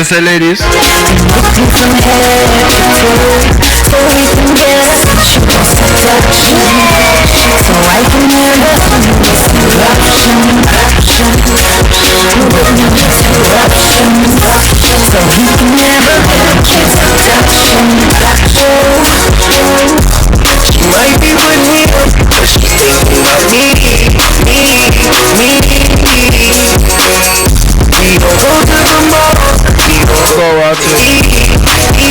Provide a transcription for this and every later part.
you say, ladies? From head to toe, so we can get seduction. So I can never miss eruption. So we can never get seduction. She might be with me, but she's thinking about me. We don't go to the mall, we don't go out to all that we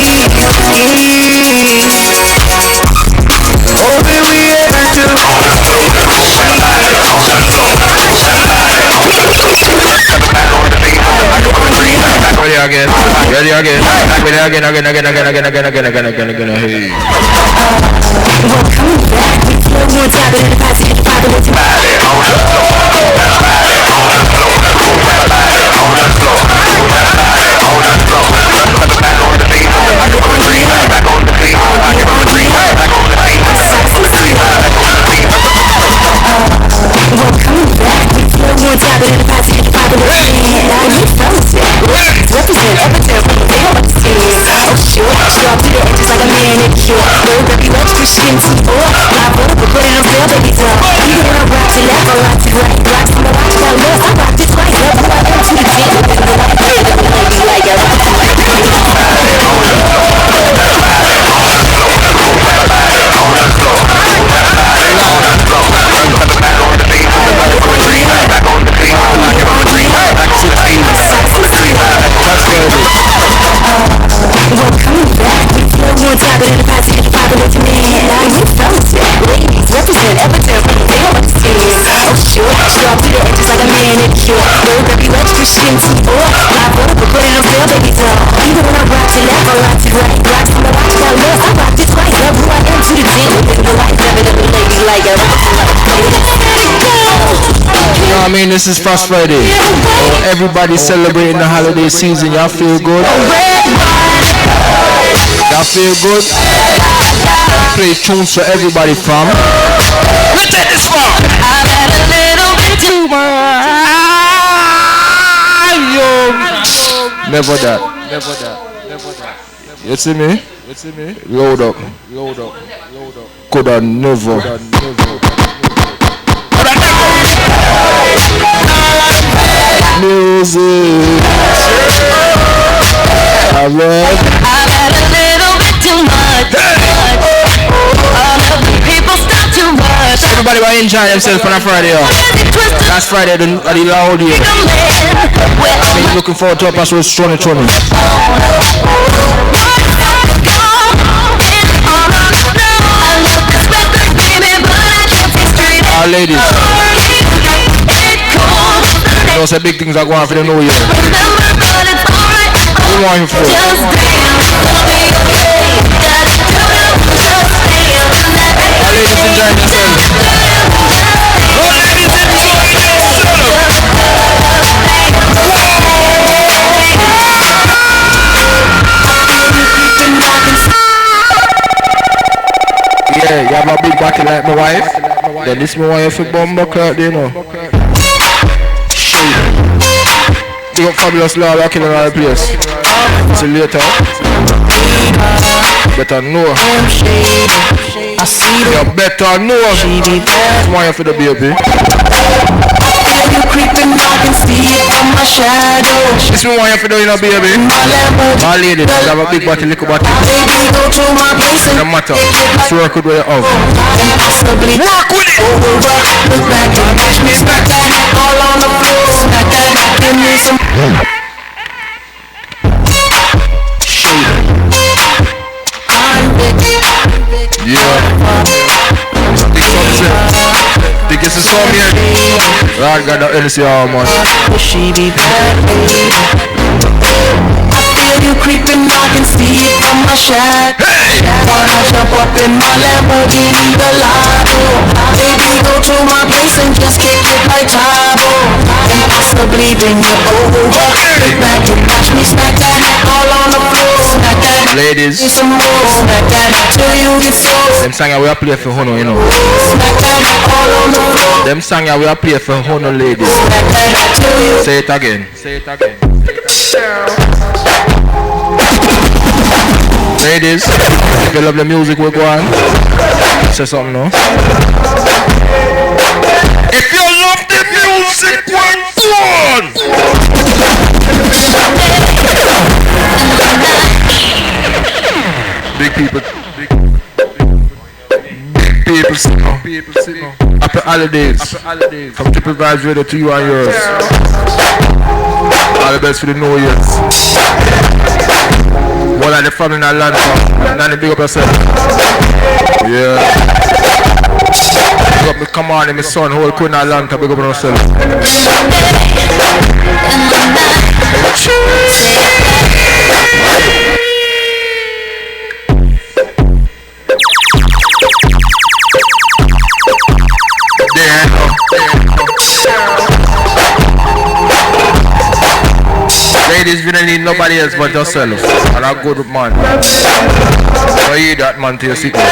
ever do. Ready again. Hey. Well, coming back, we flow more time than the past. Represent everything from the day on the scene. Oh sure, sharp to the edges like a manicure. Roll baby, let's push skin to the floor. My vote, but put it on sale, baby, doll. Even when I rock to left, I rock to right. Rock to the right, now left, I rock to twice. Love who I am to the king. Like a rock to right. Well, coming back, we flow more time than the past. Popular to me, now you fellas, ladies, represent everything from the day on the scene. Oh sure, sharp to the edges like a manicure. Roll baby, let's push skin to the floor. My vote, but put it on sale, baby, doll. Even when I rock to left, I rock to right. Rock to the right, now left, I rock to twice. Love who I am to the king. Living the life, evidently, ladies, like a rock to right. You know what I mean? This is Frost Friday. Oh, everybody's celebrating the holiday season. Y'all feel good? Y'all feel good? Play tunes for everybody from. Let's take this far. I've had a little bit too much. Never that. You see me? Load up. Coulda never. Music. I've had a little bit too much. People stop too much. Everybody will enjoy themselves on a Friday. Last Friday, the loud year. I'm looking forward to a pass with Tony. Our ladies. Those are big things that go on for the new year. What do you want him for? Our ladies enjoying themselves. Yeah, you have a big body like my wife. Then this my wife for bumbo clock, you know. Big up Fabulous Law locking in our place. See you later. Better know. You better know. Why for the baby? You creeping, I can see it from my shadow. This is why for the baby. My lady, you have a big body, little body. Baby, go to my place and no matter. Just work with what you have. Impossibly work with it. Look back and catch me smack that all on the floor. Smack that, give me some. Yeah. Think it's a song here. Lord God, the LC, oh man. She be bad, baby. I feel you creeping, I can see it from my shadow. Hey! Wanna jump up in my Lamborghini Gallardo. Baby, go to my place and just kick it like Chavo. Impossibly bring you over. Look back and watch me smack that all on the floor. Smack that. Ladies. Some more. Smack that till you get so. Them song we are play for Hono, you know. Smack that all on the floor. Them song we are play for Hono, ladies. Say it again. Ladies, if you love the music, we're going. Say something now. If you love the music, we're going. Big people. Happy holidays. From Triple Vibes Radio to you and yours. All the best for the New Year's. One of the family in Atlanta. Nanny, big up yourself. Yeah. Big up me, come on, my son, whole crew in Atlanta. Big up yourself. Ladies, you don't need nobody else but yourself. And a good man. Don't eat that man to your sickness.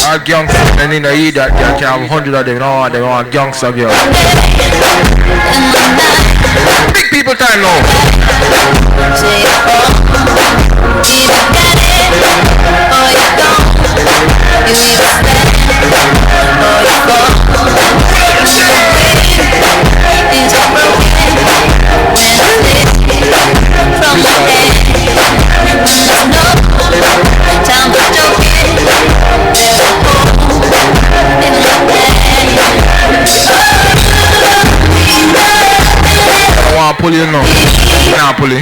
All gangsters, they need to eat that. You can have 100 of them. They want gangster girl. Big people time now. I want to pull you now. Nah, pull you.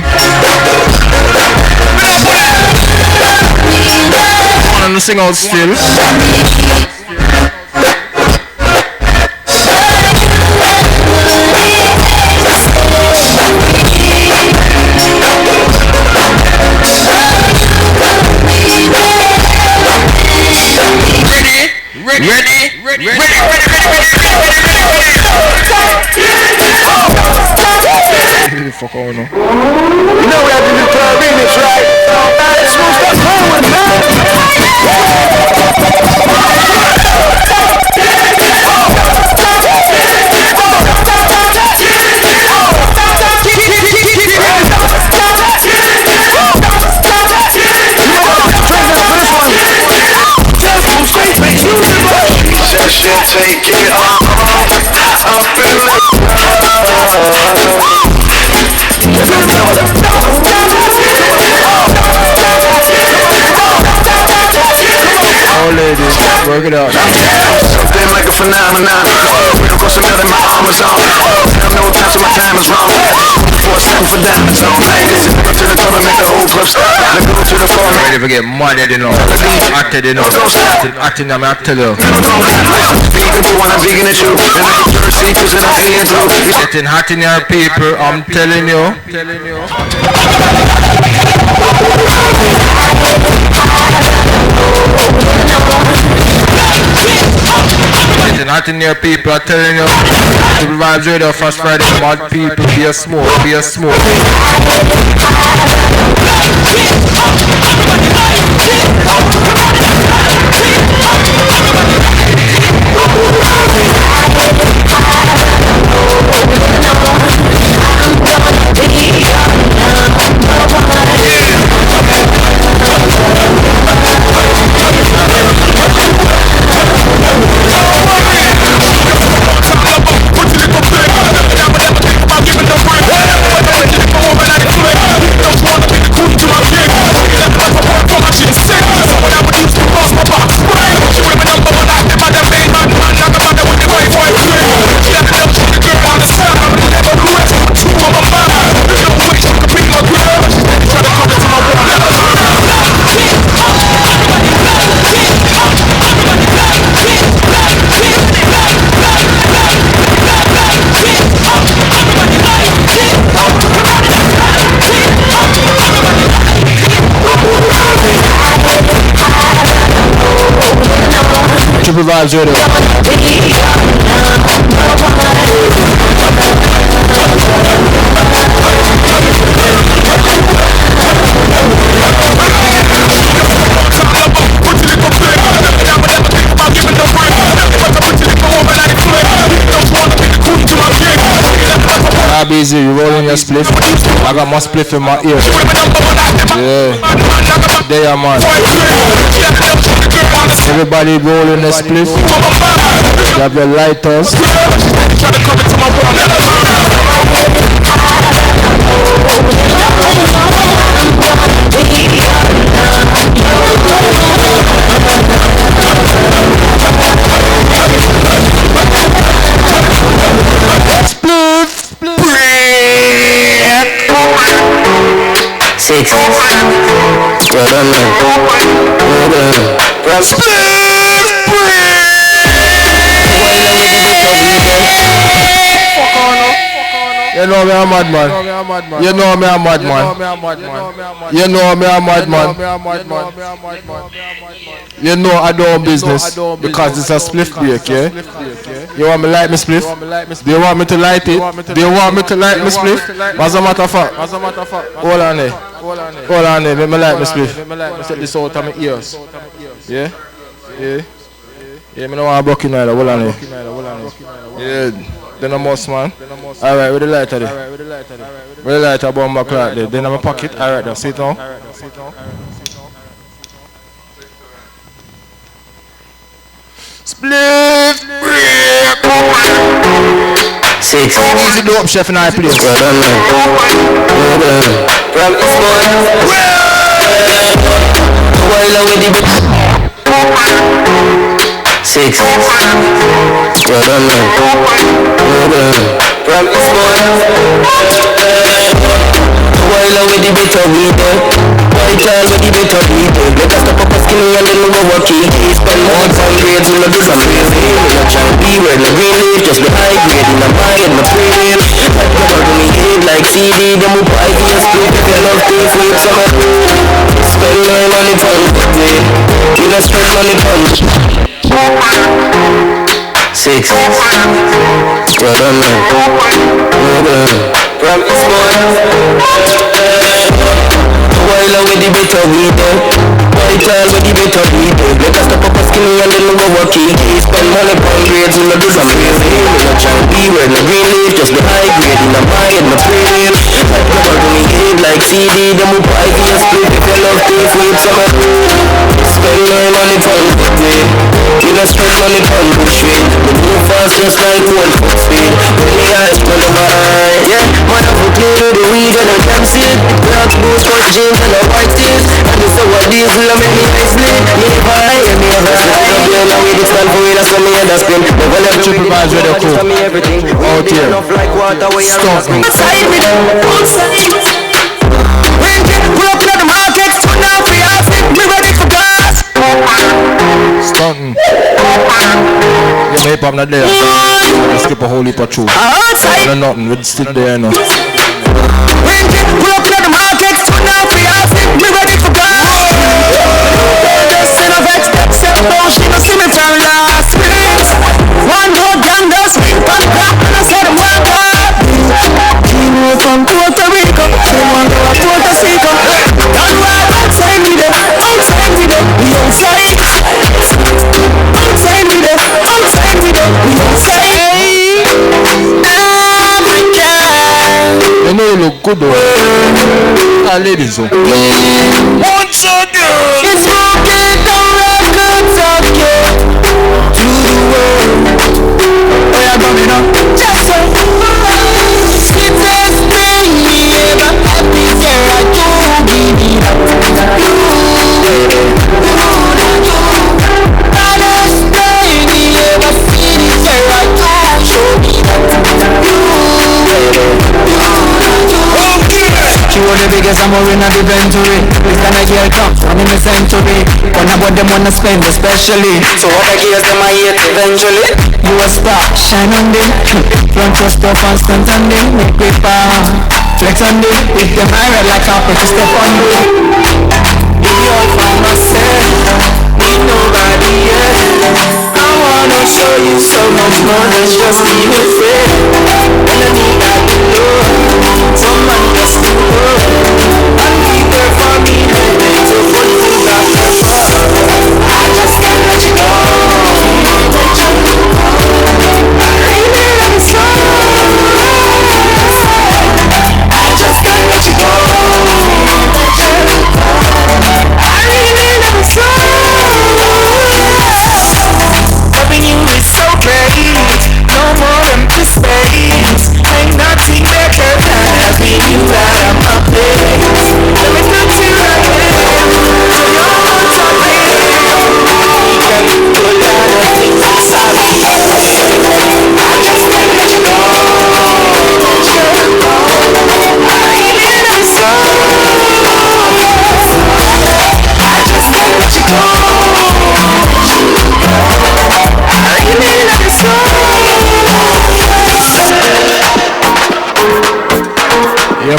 I want to sing out still. Ready. Fuck on now. You know we have to do to our remix, right? Let's move that forward, man. Take it off. I'm feeling. Oh ladies, work it out. Something like a phenomenon. We don't cross another, my arm is on. I know time, so my time is wrong. For a second for diamonds on. Ladies, go to the club and make the whole club stop. Let's go to the phone. Ready to get money, you know. Acted, you know. Acting, I'm not tell you. I'm vegan at you. And I can thirsty cause it I'm eating through. Getting hot in your people, I'm telling you. Getting hot in your people, I'm telling you. Triple Vibes Radio, Fast Friday, mad people, be a smoke. Triple Vibes Radio. busy, you rolling your spliff. I got my spliff in my ear. Yeah. There, man. Everybody rolling a spliff. You have your lighters. Six. You know me a madman. You know me a madman. You know me a madman. You know I do business because it's a spliff break, yeah? You want me to light me spliff? Do you want me to light it? Do you want me to light me spliff? As a matter of fact, hold on there. Hold on there, let me light me spliff. Set this out of my ears. Yeah? Yeah? Yeah, I don't want to block you neither. Hold on there. Yeah. Then I'm most man. Alright, with the lighter there. With the lighter bomb back right there. Then I'm in my pocket. Alright, now sit down. Split! Six. Easy dope chef in our place. Six. While with the bit of weed, white child with the bit of weed. Let us stop up a skinny and then we go walk it. Spend more time grades, we no do some crazy. We no try to be where no green leaf, just the high grade in the mind, no premium. Like never do me head like CD, them who buy the split. If you love to flip some of it. Spend my money on it, we no spend money on it. Six. Well done, man. Promise, boy. While with the bit of weed, white child with the bit of weed. Let us stop up a skinny and then we go walk it. Spend money on grades, we no do some crazy. We no try to be where no green leaf, just the high grade in the mind, no premium. Like never do me head like CD, them who buy the split. If you love to flip some of it. Spend my money on it. We no spend money on bullshit. We move fast just like 1 foot speed. When the eyes run on my eye, yeah. Mother who clean to the weed and I can see it. Black boots, white jeans and a white tees. And this is what these will make me nicely. Me high and me high. Now we just stand for it, that's what me and that's been. Never let Triple vibes with the cool. Out here. Stop me. Outside me, outside. When you pull up in the market, turn down for your outfit. Me ready for gas. Stunting. Yeah, my hip hop not there. I skip a whole heap of truth. Outside. No nothing, we're still there now. When you pull up in the market, turn down for your outfit. Me ready for gas. Just in a vex, except though she no see me from last week. One more gang does swing on the block and I said I'm one God. She knew from Puerto Rico, she want to go to Puerto Rico. Don't ride outside me there, outside me there, we outside. Outside me there, outside me there, we outside. Africa. You know you look good though. Ah, ladies though. Once again, it's smoking the records of you to the world. Oh, yeah, coming up. Just so sweetest thing me ever had this year. I do give it up. Baddest thing me ever see this year. I do show me she was the biggest amor in the inventory. This kind of girl comes from in the century. One about them wanna spend especially. So what I give them I hate eventually. You a star, shine on them. Front your stuff and stunt on them. Make paper, flex on them. With them I red like carpet to step on them. Be all for myself, need nobody else. I wanna show you so much more than just being a friend. And I need that to know someone just to know and be there for me when they to put things out there for. I just can't let you go. I really love you so.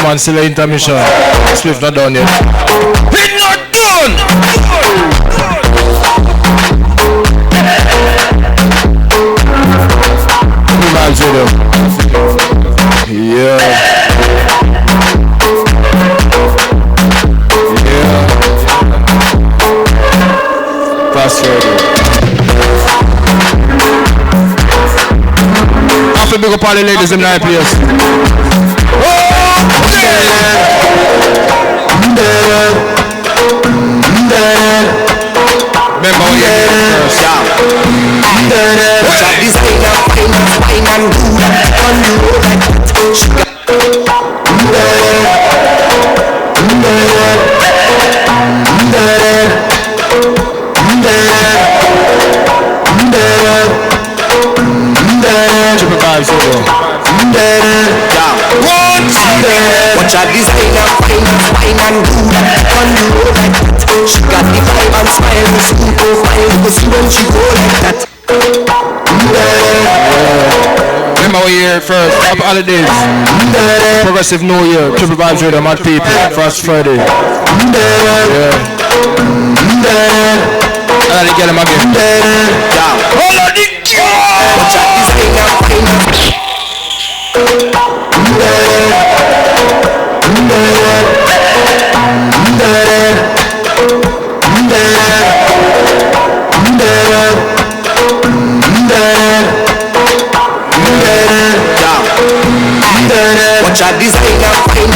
man, still an intermission. Spliff not done yet. It's not done! Vibes with them. Yeah. Fast forward. After big up all the ladies in the place. Remember what you did first. Try this thing up, fine and good on the road like that. Triple vibes, Watch out this thing up, fine and good on the road like that. She got the vibe and smile, the skin profile, you see when she go like that. Remember we hear first, up holidays. Progressive New Year, Triple Vibes Radio, mad people, Fast Friday. Yeah. I gotta get them again. Hold on the Watch out this thing up, watch out this thing up, fine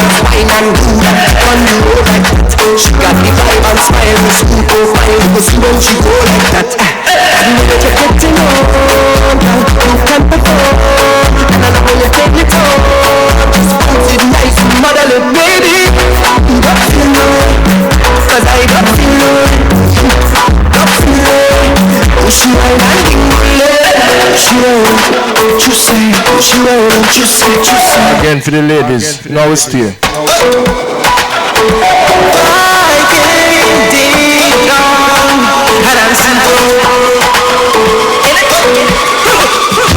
and good on the road like that. She got the vibe and smile, the skin profile, you see when she go like that. I know that you're getting on, you can perform, and I know when you take it on, just put it nice and model it, baby. You got to know, cause I got to know, oh she wine and dingle, she won't, you say, she won't, you say. Again for the ladies, now we stay. I can't dig down, and I'm simple.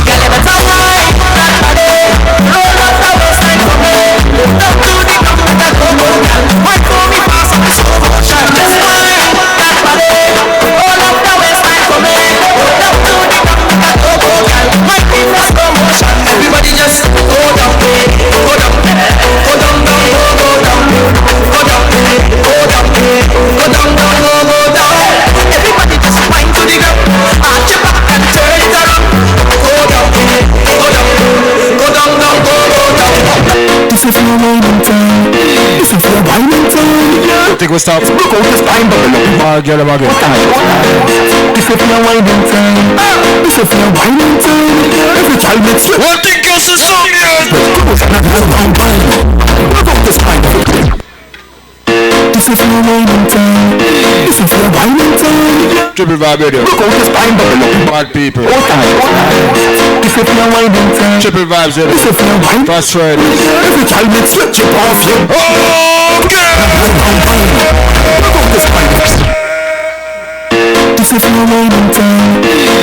Girl, never tell why that body roll up the waistline for me. Lift up to the ground with that go-go, girl. Why call me pass on the slow motion? Just wine that body roll up the waistline for me. Lift up to the ground with that go-go, girl. Why keep the slow motion? Everybody just go down, go down, go down, go down, go down, go down, go down, go down. Everybody just wind to the ground, arch your back and turn it around. Go down, go down, go down, go down. This is your winding time. This is your winding time. I think we stop. Look out the spine bubble up. Get them again. This is your winding time. This is your winding time. Every child makes you. What think you see some years? Look out the spine bubble up. This is your winding time. This is your winding time. Triple Vibe Radio, Look out the spine bubble up. mad people. This is your winding time. Triple Vibes Radio, This is your winding. Fast Friday. Every child makes you chip off you. Look out the spine bubble up. This is your winding time.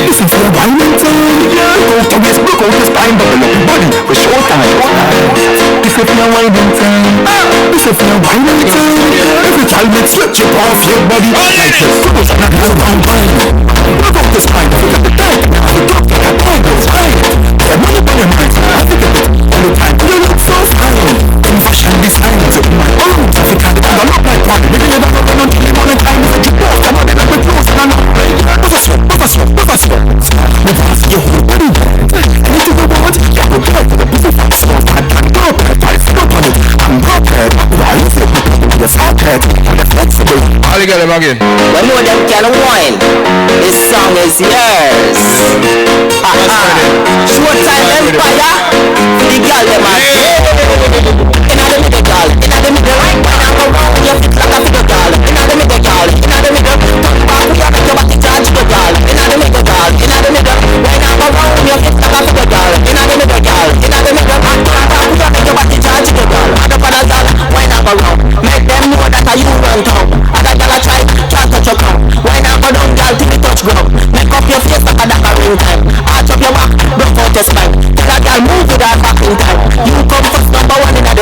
This is your winding time. Look out the spine bubble up. Body for short time. This is your winding time. This is your winding time. Every child makes you chip off your body. Like this. Look out the spine bubble up. The top of that point goes high. The money on your mind. I think of it all the time. You look so fine. In fashion design. My own African. I look like one. Maybe you don't know until you want to time. You both come on in a bit close. And I'm not ready. What's your whole body. Anything you want. You will get to the business. So I can go back. I feel on it. I'm prepared. Why is it? Yes, I'm prepared. I'm flexible. I'll get them again. When you them can wine, this song is yours. Showtime Empire, for the girl them are inna the middle, girl. Inna the middle, right now go round your feet like a figure, girl. Inna the middle, girl. Inna the middle, turn back to your back, your body charge the girl. Inna the middle, girl. Inna the middle, right now go round your feet like a figure, girl. Inna the middle, girl. Inna the middle, turn back to your back, your body charge the girl. And up on a girl, why not go round? Make them know that you run town. Other girl a try, can't touch your crown. Why not go down, girl, till you touch ground? Make up your face like a ring time. Arch up your back, broke out your spine. Tell a girl move with her back in time. You come first, number one in the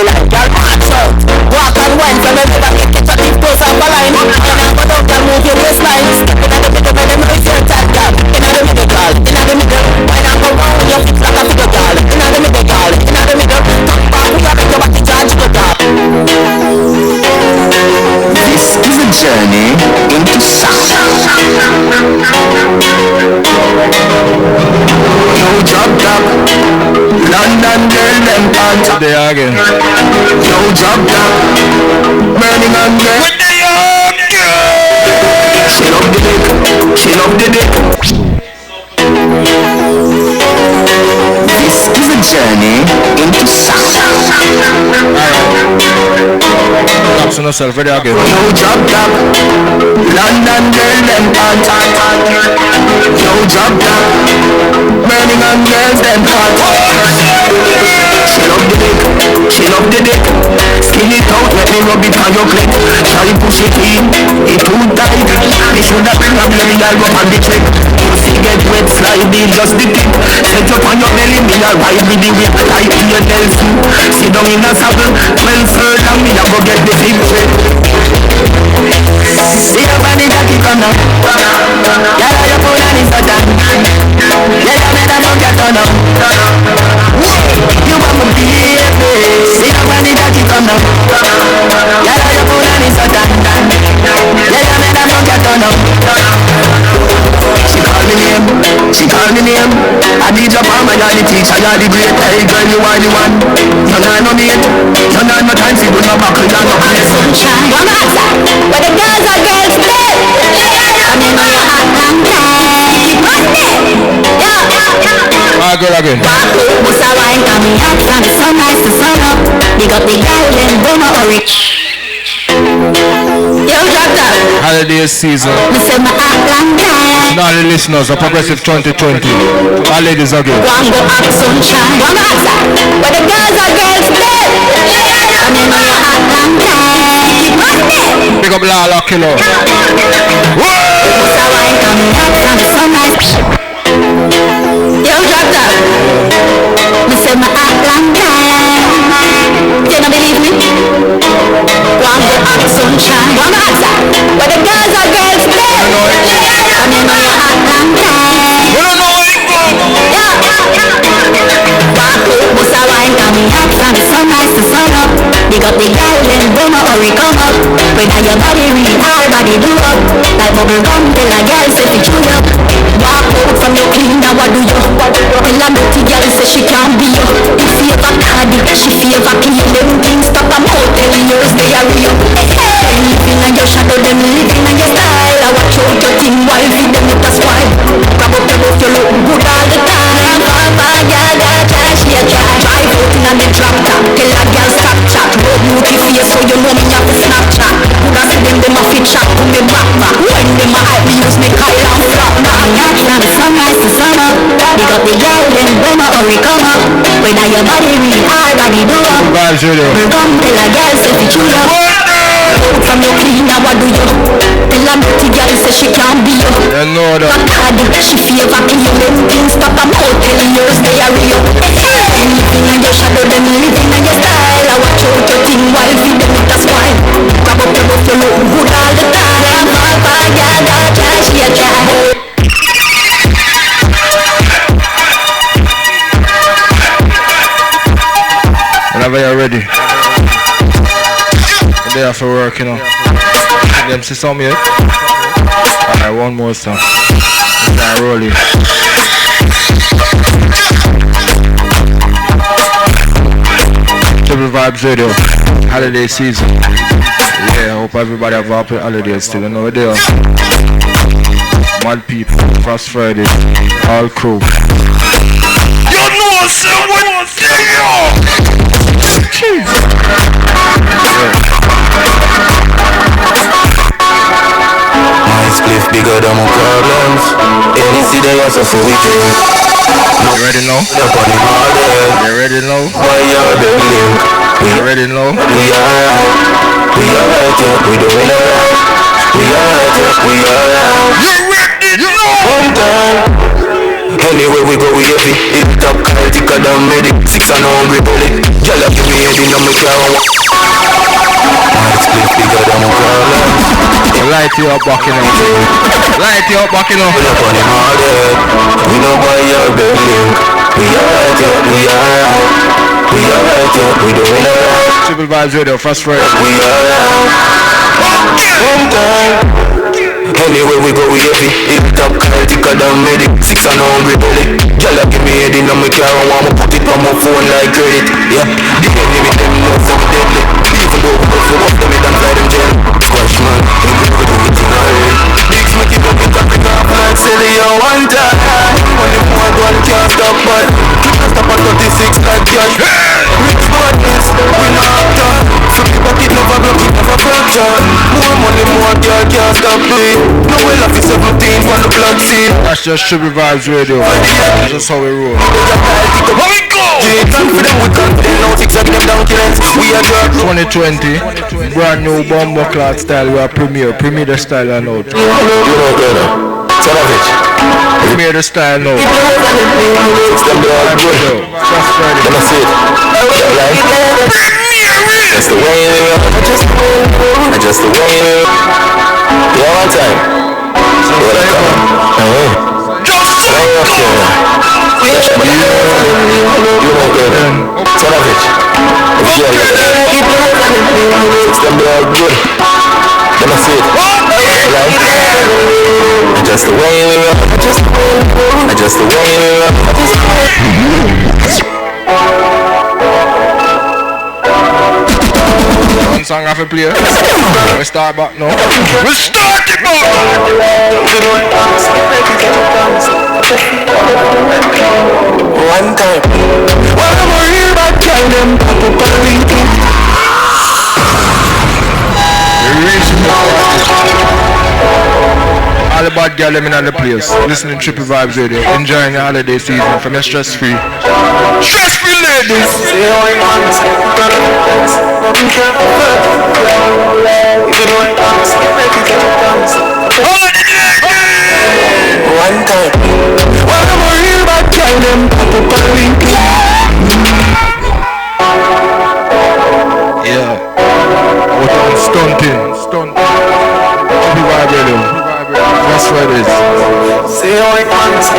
they are again. Yo, drop down. Burning on me. What they are again? She love the dick. She love the dick. This is a journey into sound. Taps on yourself, ready again. Yo, drop down. London girl, them hot. Yo, drop down. Burning on girls, them hot. She love the dick. She love the dick. Skin it out, let me rub it on your clit. Try push it in, it too tight. Me shoulda bring a blurry album on the trick. Pussy get wet, slide in just the tip. Set up on your belly, me a ride with the whip. Like ENLC, sit down in a saddle. 12 furlong, me a go get the big trip. See your body cocky come now. Yalla your phone and it's a done. Yalla me da fuck your turn up. You want me baby. See your body cocky come now. Yalla your phone and it's a done. Yalla me da fuck your turn up. She call me name. She call me name. I need your palm, you're the teacher, you're the great. Hey girl, you are the one. You're not no mate. You're not no time, see you no buckle, you're no place. Sunshine, one answer. Where the girls are girls play. And you know you hot and tight. Ah, good again. What's a wine coming up from the sunrise to sun up. Big up the girl in Boma or rich. Yo, drop that. Holiday season. Me say my hot and tight. Now the listeners of Progressive 2020. All ladies again. One go up sunshine. One answer. Where the girls are girls play. And you know you hot and tight. Pick up Lala Killer. What's a wine coming up from the sunrise. Yo, drop that. Me say my hot and tight. You don't believe me? One go up sunshine. One answer. Where the girls are girls play. And you know you hot and tight. What's a wine coming up from the sunrise to sun up. Big up the girl in Boma or we come up. When your body read, our body do up. Like bubble gum till a girl say fi chew up. Walk out from your clean, now what do you? Till a dirty girl say she can't be you. You favor cardi, she favor clean. Them things stop a motel, yours they are real. Living on your shadow, them living on your style. I watch out your thing while feed them with a swine. Grab up your boat, you look good all the time. Papa, girl, got trash, yeah, drive out in the drop top. Tell a girl stop chat. Road beauty face, so you know me have to Snapchat. Coulda see them a fit chat to me back. When them a hype, me use me Kyle and flop. Now from sunrise to summer. Big up the girl, then Boma or we come up. When your body read, our body do up. Vibes Radio. Come tell a girl say fi chew up. From your clean, now what do you? Tell a dirty girl say she can't be you. You know that. Cardi, she favor clean. Them things stop a motel, yours they are real. Living on your shadow, them living on your style. I watch out your thing while feed them with a swine. Grab up your buff, you look good all the time. Papa, girl, got trash, yeah, trash. Whenever you're ready. And they have to work, you know. Them see some yet? Alright, one more song. Start rolling. Triple Vibes Radio. Holiday season. Yeah, I hope everybody have a happy holidays still. You know what they are. Mad people. Fast Friday. All crew. You know someone My spliff bigger than my problems. Any see they also for weekend. You ready now? Up on the model. You ready now? Why you're the link? You ready now? We alright, yeah, we doing alright. We alright, yeah, we alright. You ready now? One time. Anyway we go we heavy. It top car thicker than medic. 6 and hungry bullet. Y'all have to be heading on my car. My split bigger than my problems. Light you up back, you know. Light you up back, you know. Pull up on him all day. We know why you're the link. We alright, yeah, we alright. We alright, yeah, we doing alright. Triple Vibes Radio, Fast Friday. We alright. One time. Anyway we go we heavy. It top car thicker thicker than medic. 6 and hungry belly. Girl, give me head in on my car and want me put it on my phone like credit. Yeah, the enemy them know so deadly. Even though we go for them, it and fly them jail. Squash man, we do it in a hurry. Bigs make it up in Africa like Celia one time. When the more one can't stop, but can't stop at 36 like cash. Rich badness, we not done. So people it never broke, it never fracture. More money, more girl can't stop it. No way love is 17 on the blood scene. That's just Trippy Vibes Radio. That's just how we roll. How we go? 2020, brand new Bomber Cloud style. We are premiere the style and out. You know better. Savage. Premiere the style now. It's the blood good. Can I see it? Right? That's the way we roll. Just the way we roll. Yeah, one time. What I come? You know better. Savage. It's the blood good. Can I see it? Right? Just the way we roll. Just the way we roll. One song I have to play. We start back now. We start it back. One time. When I'm worried about killing them, all the bad girl them in the place, listening to Trippy Vibes Radio, enjoying the holiday season from your stress-free ladies. One time. When I'm worried about killing them, yeah. What on stunting. Trippy Vibes Radio. That's what it is. Say how it wants,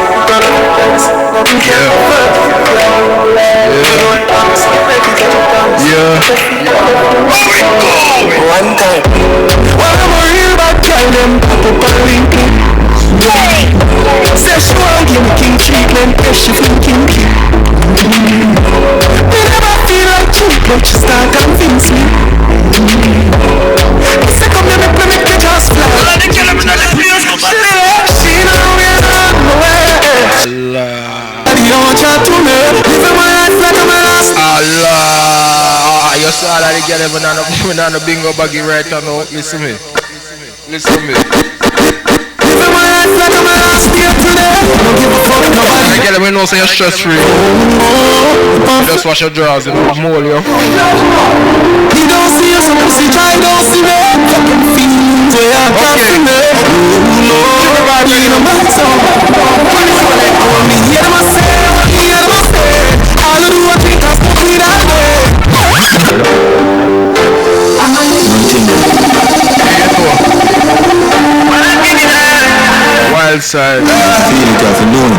one time. When I'm worried about killing them, say she won't give me king treatment, if she feel kinky. Me never feel like cheap, but she start convince me. Say come here, make me just fly. She know we're on the way. You don't chat to me, living my life like I'm a last. Allah, you saw that they get them on the bingo baggy right now. Listen me. Living my life like I'm a last year today. Don't give a fuck nobody. I get them when you know say you're stress free. Just wash your drawers and mold your phone. He don't see you, so pussy try, don't see me. Fucking fiends, where I can't see me. You know my song. Me hear them say, all of the what we can smoke me that way. Wild side. Feel it as a known.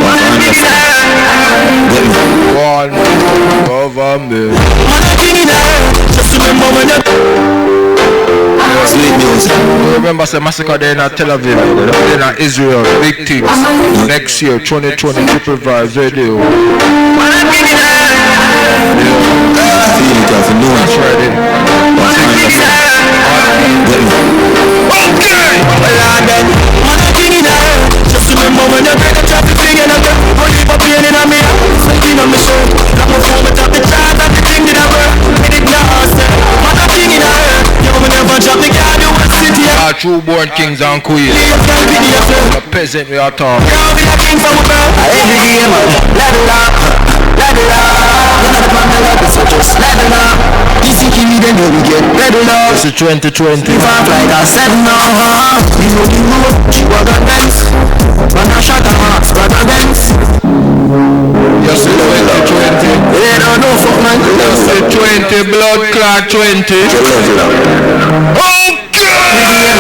What I understand. One over me. Just remember when sweet music. Remember say massacre there in Tel Aviv, then in Israel, big things. Next year, 2020, Trippy Vibes Radio. Feel it as a known. That's right there. Okay! Well, then, just remember when you break the traffic thing and I get running for pain in me. Something on my shirt. I'm a phone with the chart and the thing that I work. With it glass, man, I'm king in a head. You will never drop the guard, you will sit here. Our true born kings and queens. The peasant we are talking. I'll be a king from a girl. Every game, level up. None of the man love is so just level up. Easy give me then we get level up. This is 2020. If I'm like I said no, you know, she was a dance. When I shot her heart, squad a dance. You see 2020. They don't know fuck man. You see 20, blood clot 20. Okay!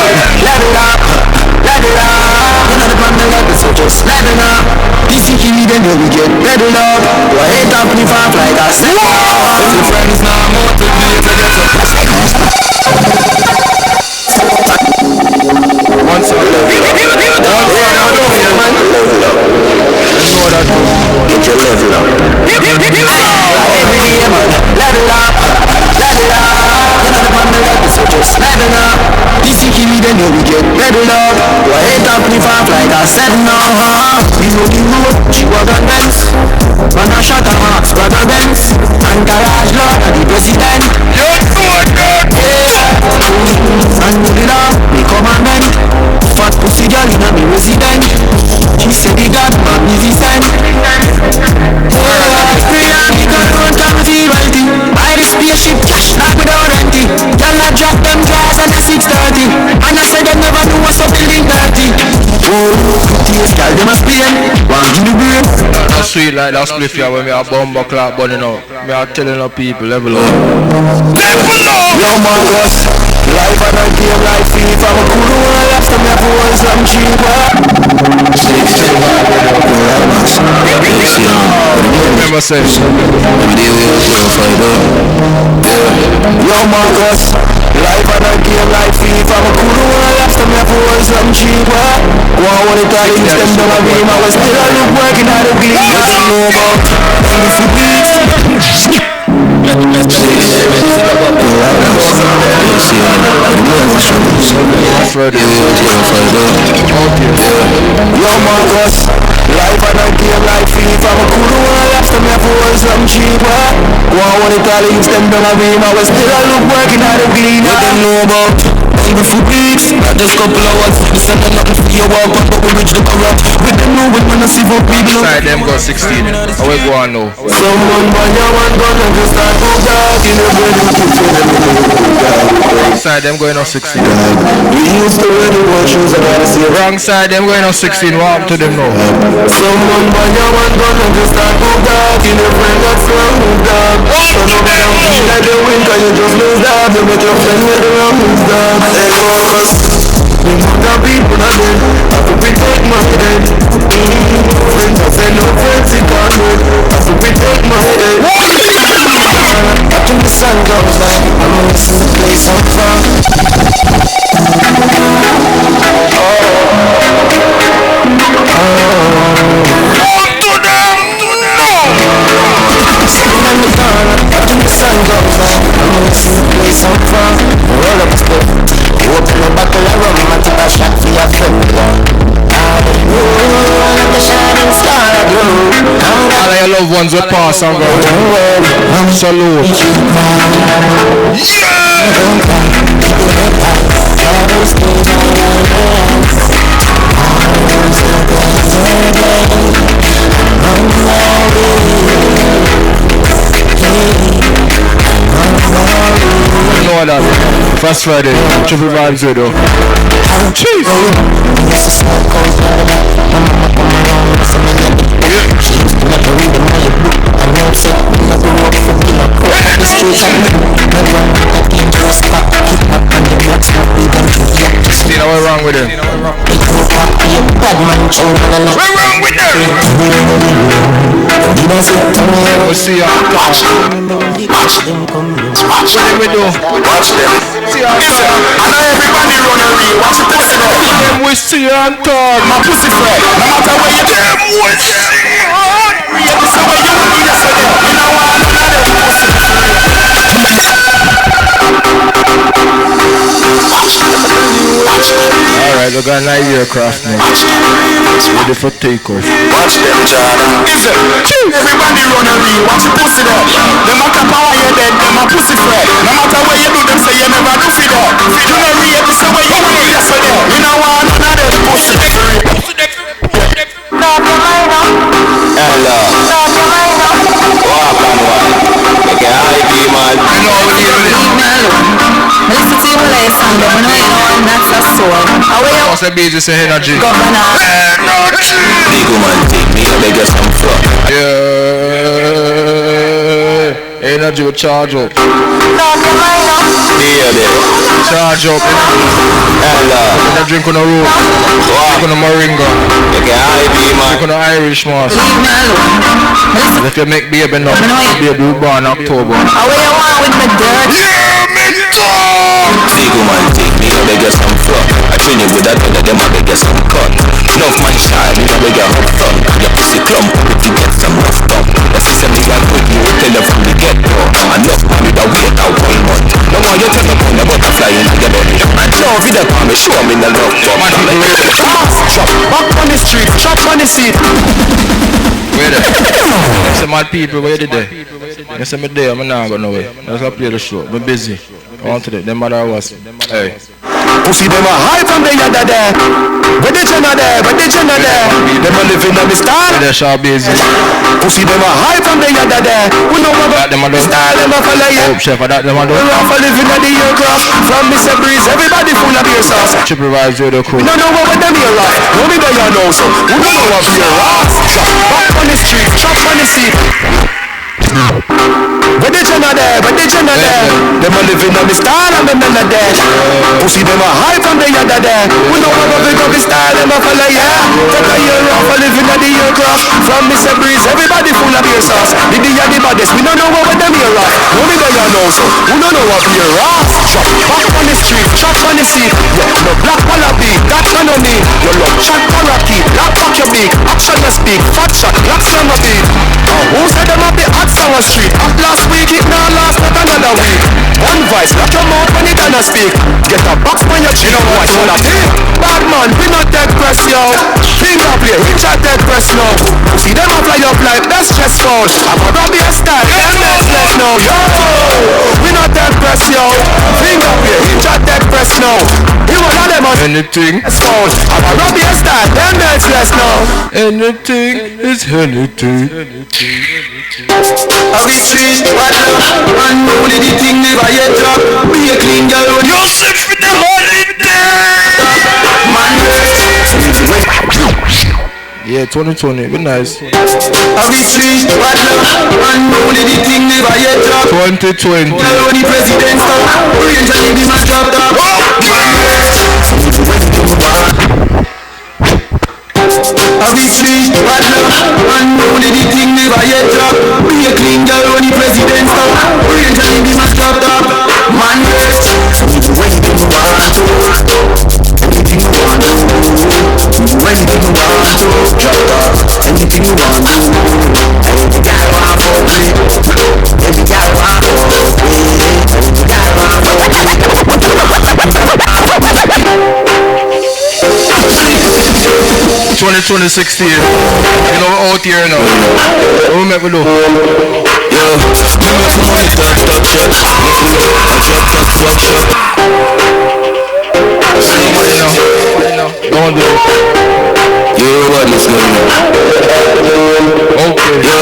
Level up. None of the man love is so just level up. Easy give me then we get level up. I hate up if I'm like I said no. If your friends now motivate to get up. One song. I said no. We know the road, she was a dance. Man a shot a heart, squad a dance. And garage lord of the president. You know it, girl. Yeah. And you know, me commandant. Fat pussy girl in a me resident. She said the God magnificent. Yeah. Me and me control come feel wealthy. Buy the spaceship cash like without renting. Y'all a drop them drawers at the 6:30. And I said they never knew what's up building 30. Oh, prettiest girl them a Spain. One give the brain. That's sweet like that spliff here when me a bumper clock burning out. Me a telling the people level up. Level up! Yo Marcus, life and a game like FIFA. I'm a cool one left to me a boy some cheaper. Remember saying Yo Marcus, life and a game like FIFA. I'm a cool one left to me a boy some cheaper. One it all in them down a beam. I was still a look working at the gleam. What you know about if you beat Yo Marcus, life and a game like FIFA. I'm a cool one left to me a boy some cheaper. One it all in them down a beam. I was still a look working at the gleam. What you know about if you beat just couple hours, we send nothing for your walk, but we reach the corrupt. We don't know when we see what people. side them got 16. How we go on now? Someone by your one gun and just start to dark in the brain. Side them going on 16. We used to wear the one shoes and I see Wrong side them going on 16. What happened to them now? someone by your one gun and just start to dark in the brain. That's wrong with that. So no matter how you like the win, cause you just lose that. You make your friend with the wrong moves that. Hey Marcus, the mother people are dead. I have to protect my head. Friends I say no friends it can't hurt. I have to protect my head. After the sun goes down, I'm missing the place I'm from. Sitting on the corner, after the sun goes down, I'm missing the place I'm from. Roll up a split, open a bottle of rum, I take a shot for your friend. The shining star glow. All of your loved ones will pass and go. Salute. You know that. First Friday, Triple Vibes Radio. Cheese. Christina, what's wrong with him? What's wrong with them? We'll see you on top. Watch them. What do we do? Watch them. See you on Listen, top. I know everybody run a reel. Watch the pussy there. We see you on top. My pussy fred. No matter where you them would see. Yeah, this is where you need us there. You know what? None of them pussy Alright, we got an aircraft now. Ready for takeoff. Watch them, John. Listen, everybody run a reel. Watch the pussy there. Them a cap how you dead. Them a pussy fred. No matter where you do, them say you never do for that. You know real. This is where you need us there. You know what? None of them pussy free. Hello. Walk on one. Make a high beam, man. I know we need it. Listen to your last song, but when I know that's a soul. How are you? What's the business of energy? Governor. Big woman, take me, I beg you some fuck. Yeah. Energy will charge up. Yeah, baby. Charge up. Hello. You drink on the road. Drink on the moringa. Make a high beam, man. Drink on the Irish moss. Leave me alone. If you make baby now, baby will born October. How are you want with my dirt? Yeah, me talk. Big woman, take me, I beg you some fuck. I train you with that one of them, I beg you some cut. Enough man shy, me I beg you have fun. Your pussy clump, if you get some rough thumb. If you say me I good, you will tell you from the get-go. Enough man with a wait out 1 month. No more you tell me on the butterfly in your body. And love you that man, show me the love. Drop back on on the seat. Where there? Some mad people, where you there? You say me there, I'm not going nowhere. Let's go play the show. I'm busy. I want to do them mother was. Hey. Pussy them a high from the yada there. But they chana there, but they chana there. Them a living on the star. They're sharp busy. Pussy them a high from the yada there. We know what them a do. Star them a follow you. Hope chef, that them a do. We're off a living on the aircraft. From Mr. Breeze, everybody full of beer sauce. Triple Rise Radio Crew. No what with them here rock. No me there you know so. We don't know what beer rock. Back on the street, chop on the seat. But they chana there, but they chana there. Them a living on the star and them not there. Pussy them a high from the yada there. We know what we got the star, them a follow yeah. Take a year off a living on the aircraft. From Mr. Breeze, everybody full of beer sauce. The baddest, we don't know what with them here rock. No me there you know so. We don't know what beer rock. Chop back on the street, chop on the seat. Yeah, no black wallaby, that man on me. No love chat parakeet, lock back your beak. Action you speak, fat shot, lock slam a beat. Who said them up the hot song on street? Up last week, it now last not another week. One voice, lock your mouth when it done speak. Get a box on your chin, voice on a team. Bad man, we not dead press, yo. Finger play, hit your dead press now. See them a fly up like that's stressful. I'm a Robbie style, them let's let know, yo. We not dead press, yo. Finger play, hit your dead press now. You want all them on anything. I'm a Robbie style, them let's let know. Anything is anything. I be street, what love, and only the thing never yet drop. Be a clean girl when you're sick for the holiday. Man, yeah, 2020, be nice. I be street, what love, and only the thing never yet drop. 2020. Girl when the president stop, orange and the man drop top. I be street, what love, and only the thing never yet drop. Be a clean girl when the president stop, orange and the man drop top. Man, anything you want to, anything you want to, anything you want to, drop top. Anything you want to, every guy want for me, every guy want for me, every guy want for me. 2016, you know we're out here now. What we make we do? Yo, me make some money talk shot. I drop that fuck shot. Money now. Don't do it. You know what is going on? Okay. Yo,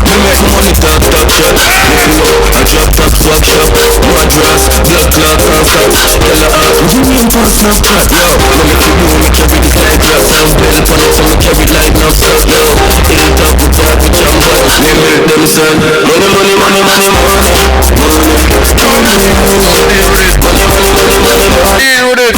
me make some money talk shot. I drop that fuck shot. No address, blood clot and stop. Tell her ask me, you mean to Snapchat? Yo, no me keep you, me carry the light drop. Sound bell for it, so me carry light no stop. Yo, hit up with that with jumbo. Me make them son. Money, money, money, money, money. Deal with it.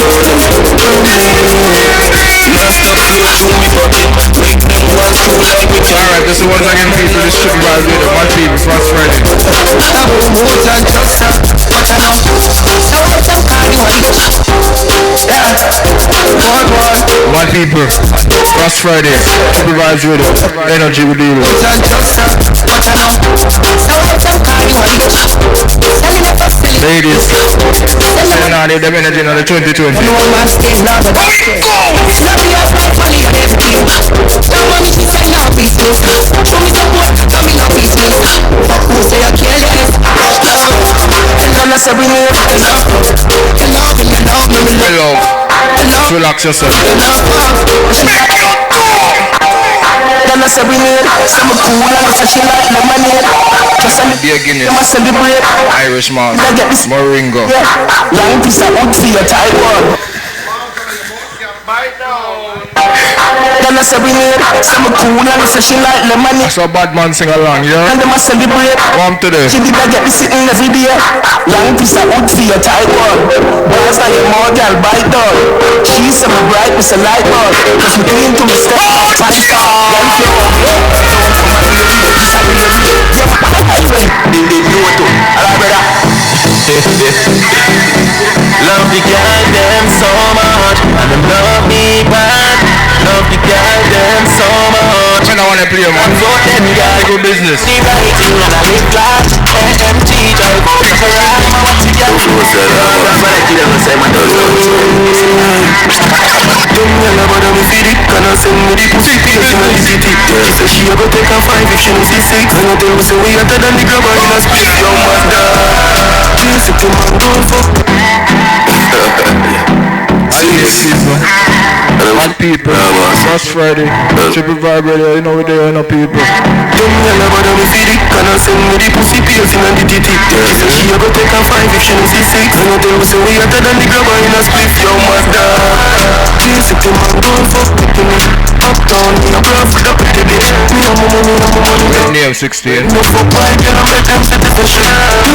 Alright, this is once again people, this should be right with it. One people, Frost Friday. One people, Frost Friday, Triple Rise Radio, Energy with you. Ladies, send on them energy on the 2020. Hello, relax yourself. Then I said we need some cool and so she like lemonade. Just a Be a Guinness, celebrate. Irish man, Moringa. Young piece of wood for your tight one. Then I said we need some cool and so she like lemonade. So bad man sing along, yeah? And them a celebrate. Come to this. She did not get me sitting every day. Young piece of wood for your tight one. Boys like your more girl bite dog. She's so bright with a light bulb. Cause we clean to me step. Five star. Young flow. Love the girl them so much, and them love me bad. Love the girl them so much. I wanna play, man. Good business. See writing and I live glad. AMG drive up the Ferrari. What you get to say? That's what I did ever say, man. Don't yell about me feed it. Can I send me the pussy? Say she a go take a 5 if she no see 6. And I tell me say we hotter than the grabber in a split. Yo mother, Jesus, you man don't fuck. And people, Last Friday, Triple Vibe Radio, you know we there, you know people. Don't me never do me feed it. Can I send me the pussy pills in the titty? Say she a go take a 5 if she no see 6. And I tell me say we hotter than the grabber in a split. Yo mother, Jesus, you man don't fuck with me. Uptown, me a bluff with a pretty bitch. Me a money. Name 16. No fuck boy, can I make them set the fashion?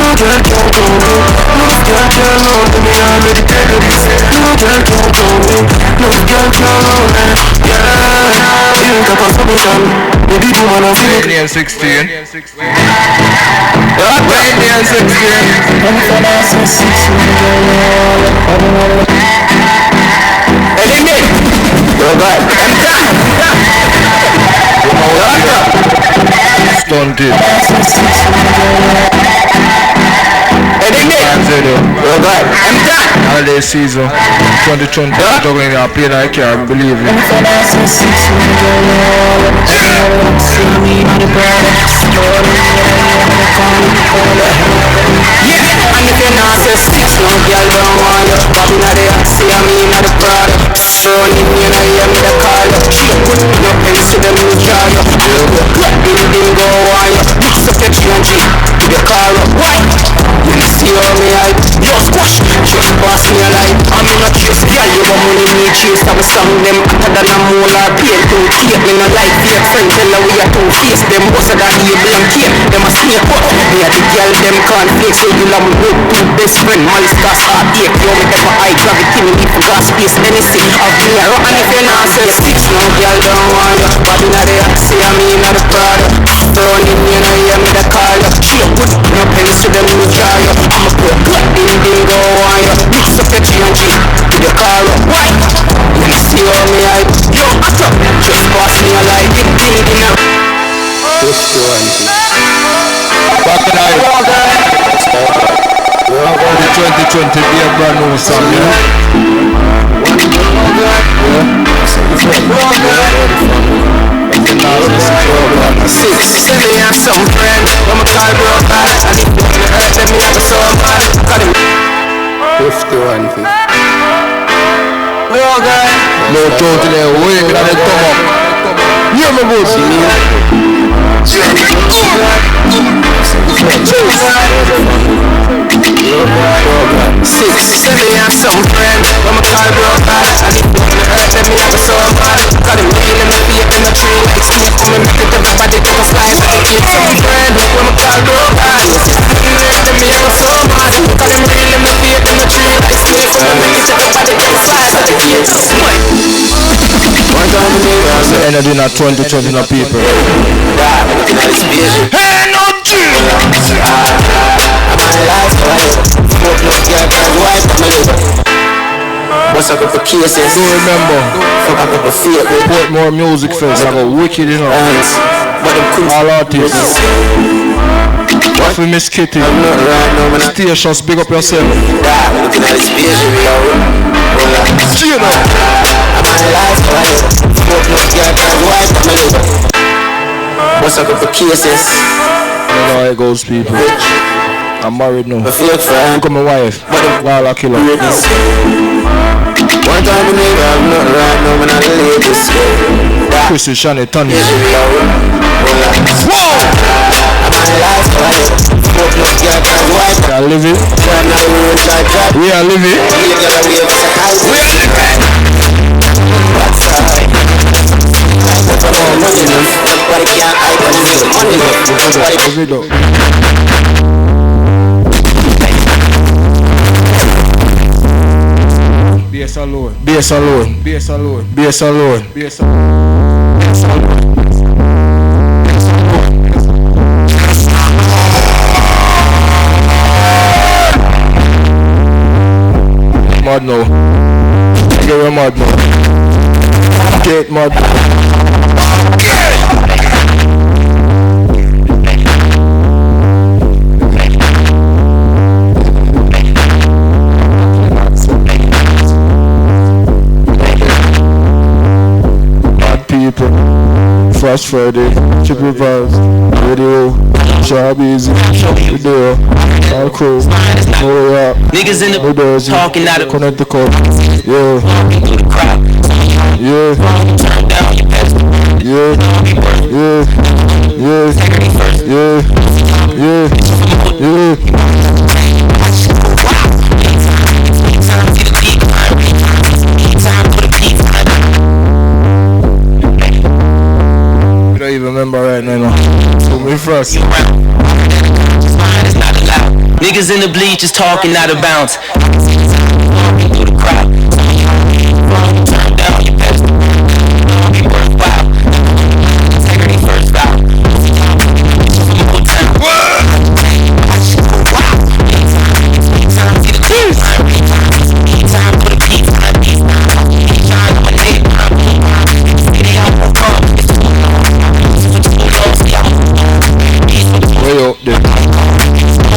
No girl can't go me. No girl can't know me. I already tell you this. No girl can't go me. No girl can't know me. Yeah, you ain't got a submission. Baby, you wanna feel it? Name 16. Name 16. Stunted. Holiday season 2020. Talking about playing I can't believe it. Yeah, and if you're not say 6, no girl don't want you. Bobby not the see I mean not the product. Strong in you know you me the call you. She put no place to them in jar you. Ding go on you. Mix up your G&G to the car up. Why? You see how me hype? Yo squash, just pass me a light. I'm in a chase, girl you want money me chase. I'm a song them hotter than a molar pain. Don't keep me no life fake friend. Tell her we are two face. Them bosser than evil and care. Them a snake up. Me a the girl them can't fake. So you love me with two best friend. Malice gas heartache. Yo me take my eye gravity. Me need for gas space. Anything of me a rock. And if you not say 6, no girl don't want you. Bobby not the see I mean not the product. Thrown in you know you me the call you. She a put no place to them in jar you. I'm a pro ding go on you. Mix up your G&G to the car up. Why? You see how me hype? Yo hot up. Just pass me a light. Ding now. Back in the 2020 be a brand new song, you know? Six, say me have some friend. When my car broke bad, and if you wanna hurt them, me have so bad. Got him 51 thing. We all good. No, totally away, can I come up? Yeah, my boss. 6, say me have some friend. When my car broke bad, and if you wanna hurt them, me have so bad. Got him real in my feet in the tree like snake. Come and make it everybody take a slide. I think some friend. When my car broke bad, them me have so mad. Got him real in my feet in the tree like snake. Come and make it everybody take a slide. I think some friend. One time in the house, The energy in 2020 no people. Energy! What's up with the cases? Do remember, Fuck up with the fear. Portmore Music Fest, I go wicked, you know. All artists. What for Miss Kitty? Stations, big up yourself. You know. What's up with the cases? You know how it goes, people. I'm married now. Look Look at my wife. While I kill her. One time in the I'm not right now when I leave this. Chrissy, Shani, Tony. Whoa! I live it. We are living. We are living. BS alone. BS alone. BS alone. BS alone. BS alone. Mad now. Get mad now. Get mad. Fast Friday, Triple Vibes, Radio, Sharp Easy, Video, All Crew, New York, Niggas in the New Jersey, talking out of Connecticut, yeah, through the crowd. yeah, Turn down your best. yeah, yeah, yeah, yeah, yeah, yeah. I don't even remember right now. So me first. Niggas in the bleachers talking out of bounds. Through the crowd. Turn down your best. Be worthwhile. Integrity first vow. Way up there.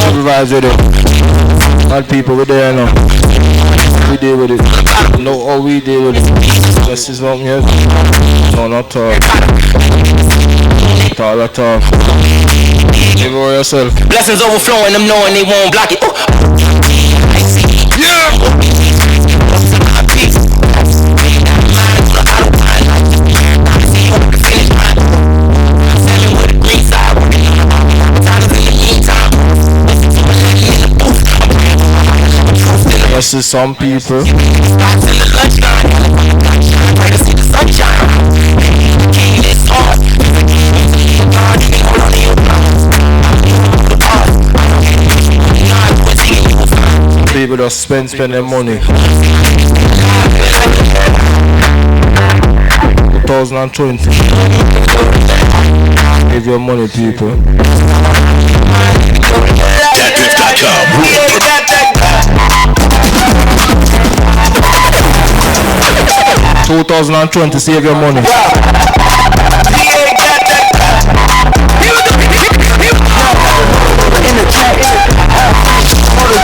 Supervise with it. Bad people, we there now. We deal with it. No, how we deal with it. This is what yes. No, not talk. Talk, not talk. Give over yourself. Blessings overflowing, them knowing they won't block it. Yeah. This is some people. People just spend their money. 2020. Give your money, people. Deadlift.com. 2020, save your money. In the track,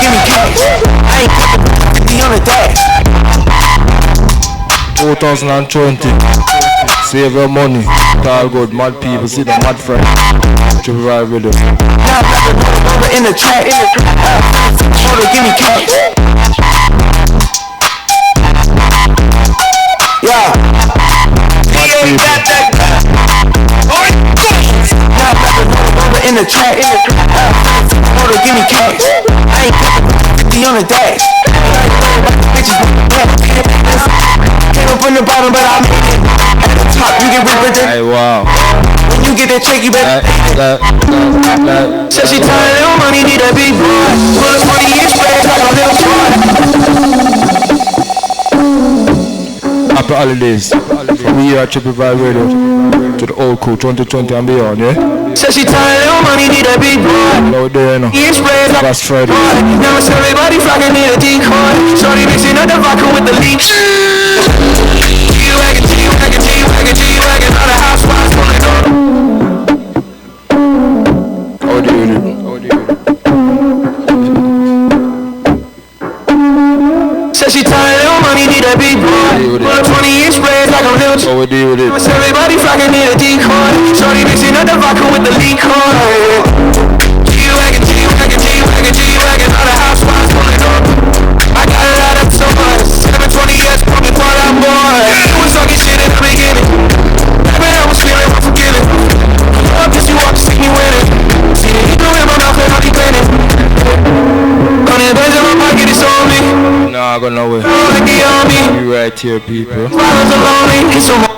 give me cash. I ain't be on the dash. 2020, save your money. It's all good, mad people, see the mad friend. Triple Vibe with it. In the track, give me cash. Yeah. In the track, give me cash. I ain't be on the dash. Bitches came up from the bottom, but I made it. At the top, you get ripped. Hey, wow. When you get that check, you better. Said she tired of money, need a big boy. Put a 40-inch spread like a little boy. Happy holidays. We here at Triple Vibe Radio to the old crew 2020 and beyond, yeah? Said she tired of money, need a big boy. Now there, you know. Inch spread like Fast Friday. now it's everybody flocking in a decoy. Shorty mixing up the vodka with the leaks. G-Wagon, G-Wagon, G-Wagon, G-Wagon, all the housewives on the door. How do you do? Said she tired of money, need a big boy. Put a 20-inch spread like a little How we deal with it? now it's everybody flocking in a decoy. Shorty mixing up the vodka with the liquor. G-Wagon, G-Wagon, G-Wagon, G-Wagon, all the housewives on the door. I got a lot of toys. 720S, pumping part out, boy. You was talking shit in the beginning. Baby, I was feeling unforgiving. Love this, you walk to see me winning. See, you know him, I'm not playing, I'll be grinning. On the beds in my pocket, it's on me. Nah, I got no way. Like the army. You right here, people. Violence alone, it's so much.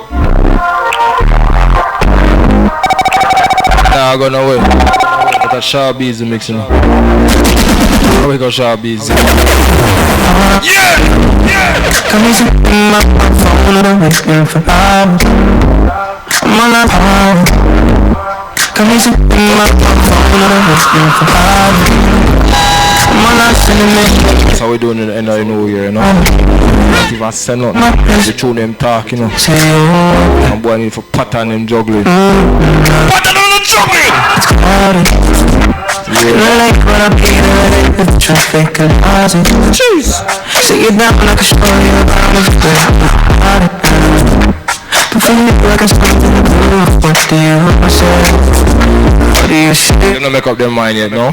Nah, I got no way. Got that Sharp Easy mixing. How we got Sharp Easy? Yeah! Come easy in my phone, I'm waiting for hours. I'm on that power. Come easy in my phone, I'm waiting for hours. I'm on that cinnamon. That's how we doing in the end of the new year, you know? Not even send nothing. The tune them talk, you know? And boy need for pattern and juggling. Pattern on the juggling! It's crowded. Yeah. Like when I'm here with the traffic colliding. Jeez. Sit you down, I can show you around the way. You don't make up their mind yet, no?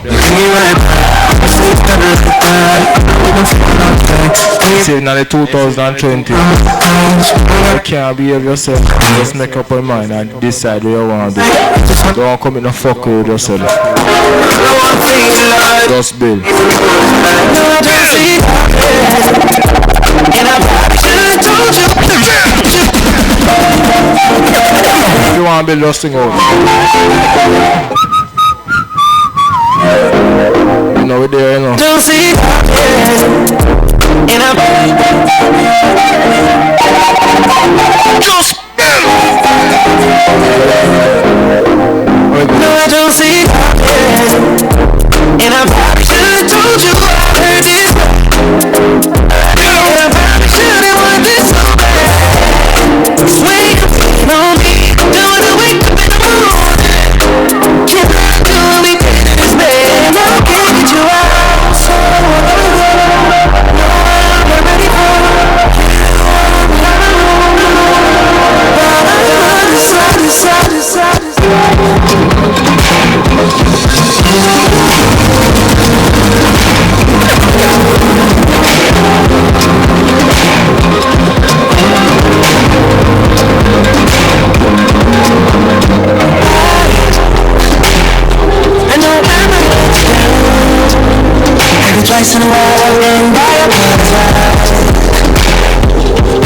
See, now the 2020. You can't behave yourself. Just make up your mind and decide what you want to do. Don't come in and fuck with yourself. Just build. If you want to build, just sing out. You know we're there, you know. Don't see and I'm just no, I don't see and I probably should've told you I heard this and I probably shouldn't want this so bad. Wake up on me, don't wanna wake up in the morning. Can I do me this bad? I can't get you out, so I'm ready for twice in a while and I apologize.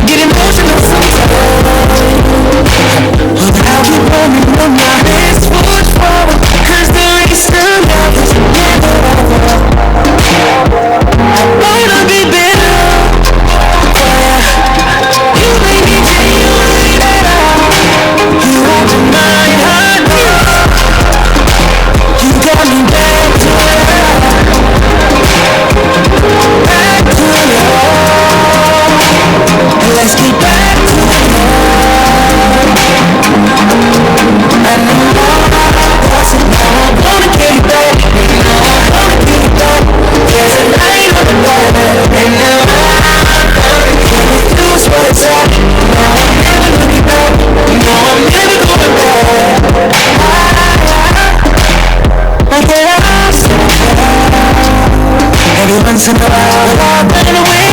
Get emotional sometimes, but I'll keep running on my hands forward forward, cause there is still nothing together. I wanna be better for ya. You made me genuinely better. You opened my heart, you got me back to back to you. Let's get back to you. And what's it now? I wanna get it back. I wanna get it back. There's a light on the bottom, and now I'm lose what it's at. Now I'm never looking back. No, I'm never going back. I get out. Every once in a while, I run away.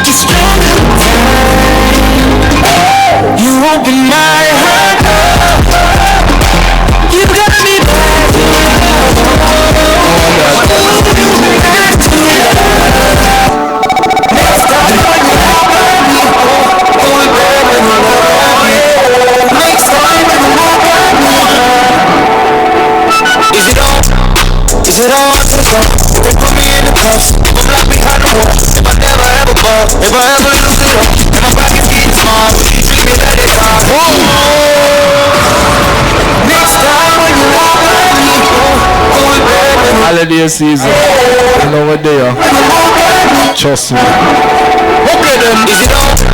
Get stronger with time. You open my heart up. You got me back to love. Back to love. Next time when you love me, oh baby, next time when you love me. Is it on? Is it on to the top? They put me in the cuffs, but lock me behind the wall. If I never ever fall, if I ever lose it all, and my pockets getting small, you treat me like it's hard. Next time when you walk like me, Holiday season. You know what they are. Trust me. okay then, is it on?